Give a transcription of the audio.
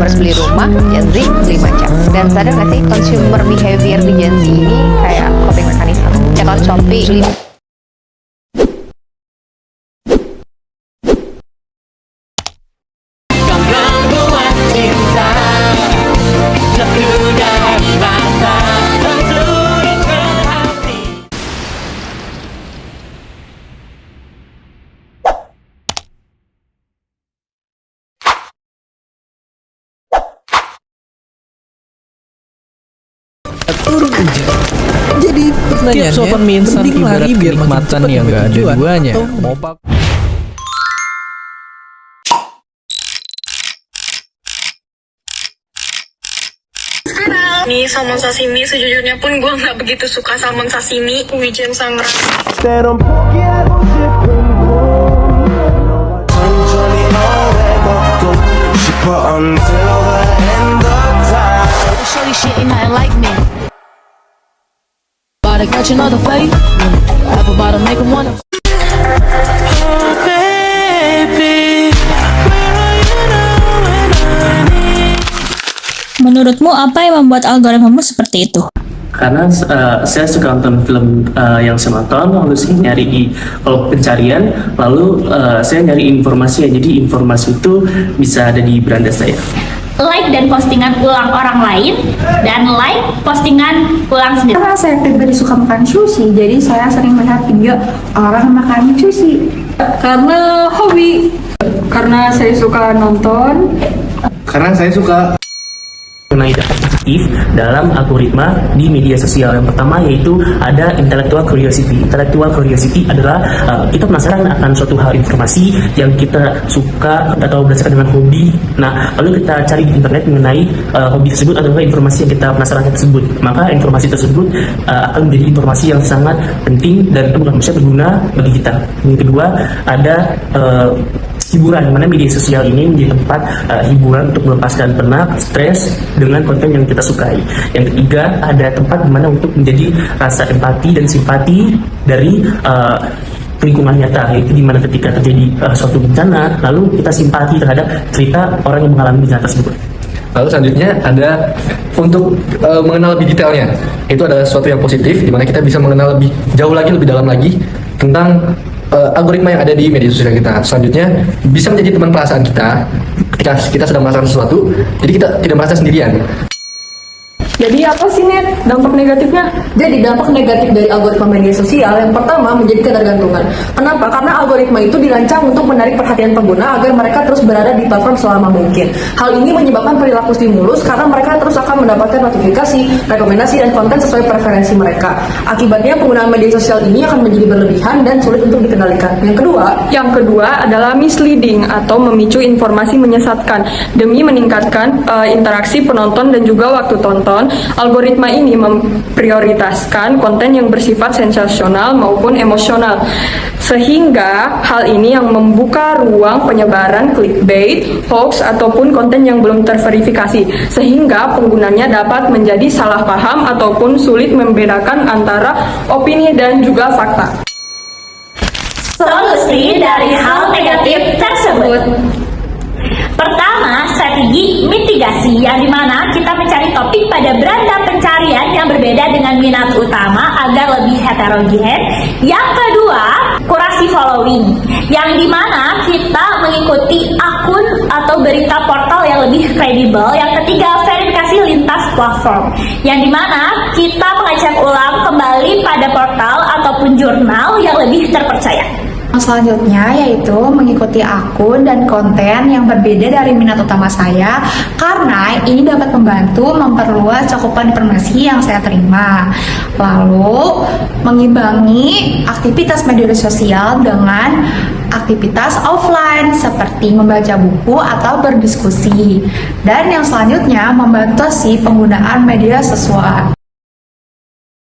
harus beli rumah, Gen Z beli macam. Dan sadar nggak sih consumer behavior di Gen Z ini kayak coping mechanism. Ya kalau Shopee beli turun hujan. Jadi pertanyaannya, sopan mie instan mending ibarat lari biar makin kenikmatan cepat yang sampai gak ada tujuan, duanya. atau Mau pak Nih salmon sashimi, sejujurnya pun gue nggak begitu suka salmon sashimi. Wijen Sangra. Shorty shit ain't nothing like me. About to catch another fight. Rap about to make 'em wanna. Menurutmu apa yang membuat algoritmamu seperti itu? Karena saya suka nonton film yang saya nonton, lalu saya nyari di kalau pencarian, lalu saya nyari informasi, jadi informasi itu bisa ada di beranda saya. Like dan postingan ulang orang lain, dan like postingan ulang sendiri. Karena saya pribadi suka makan sushi, jadi saya sering melihat video orang makan sushi. Karena hobi. Karena saya suka nonton. Karena saya suka Mengenai data positif dalam algoritma di media sosial. Yang pertama yaitu ada intellectual curiosity. Intellectual curiosity adalah kita penasaran akan suatu hal informasi yang kita suka atau berdasarkan dengan hobi. Nah, lalu kita cari di internet mengenai hobi tersebut atau informasi yang kita penasaran tersebut. Maka informasi tersebut akan menjadi informasi yang sangat penting dan bisa berguna bagi kita. Yang kedua ada hiburan, di mana media sosial ini menjadi tempat hiburan untuk melepaskan penat, stres dengan konten yang kita sukai. Yang ketiga ada tempat di mana untuk menjadi rasa empati dan simpati dari lingkungan nyata, yaitu di mana ketika terjadi suatu bencana, lalu kita simpati terhadap cerita orang yang mengalami bencana tersebut. Lalu selanjutnya ada untuk mengenal lebih detailnya. Itu adalah sesuatu yang positif, di mana kita bisa mengenal lebih jauh lagi, lebih dalam lagi tentang algoritma yang ada di media sosial kita. Selanjutnya bisa menjadi teman perasaan kita ketika kita sedang merasakan sesuatu, jadi kita tidak merasa sendirian. Jadi apa sih Net dampak negatifnya? Jadi dampak negatif dari algoritma media sosial yang pertama menjadi ketergantungan. Kenapa? Karena algoritma itu dirancang untuk menarik perhatian pengguna agar mereka terus berada di platform selama mungkin. Hal ini menyebabkan perilaku stimulus karena mereka terus akan mendapatkan notifikasi, rekomendasi, dan konten sesuai preferensi mereka. Akibatnya penggunaan media sosial ini akan menjadi berlebihan dan sulit untuk dikendalikan. Yang kedua adalah misleading atau memicu informasi menyesatkan demi meningkatkan interaksi penonton dan juga waktu tonton. Algoritma ini memprioritaskan konten yang bersifat sensasional maupun emosional, sehingga hal ini yang membuka ruang penyebaran clickbait, hoax, ataupun konten yang belum terverifikasi, sehingga penggunanya dapat menjadi salah paham ataupun sulit membedakan antara opini dan juga fakta. Solusi dari hal negatif tersebut. Pertama, strategi mitigasi, yang dimana kita mencari topik pada beranda pencarian yang berbeda dengan minat utama agar lebih heterogen. Yang kedua, kurasi following, yang dimana kita mengikuti akun atau berita portal yang lebih kredibel. Yang ketiga, verifikasi lintas platform, yang dimana kita mengecek ulang kembali pada portal ataupun jurnal yang lebih terpercaya. Selanjutnya yaitu mengikuti akun dan konten yang berbeda dari minat utama saya, karena ini dapat membantu memperluas cakupan informasi yang saya terima. Lalu mengimbangi aktivitas media sosial dengan aktivitas offline seperti membaca buku atau berdiskusi. Dan yang selanjutnya membatasi penggunaan media sesuai.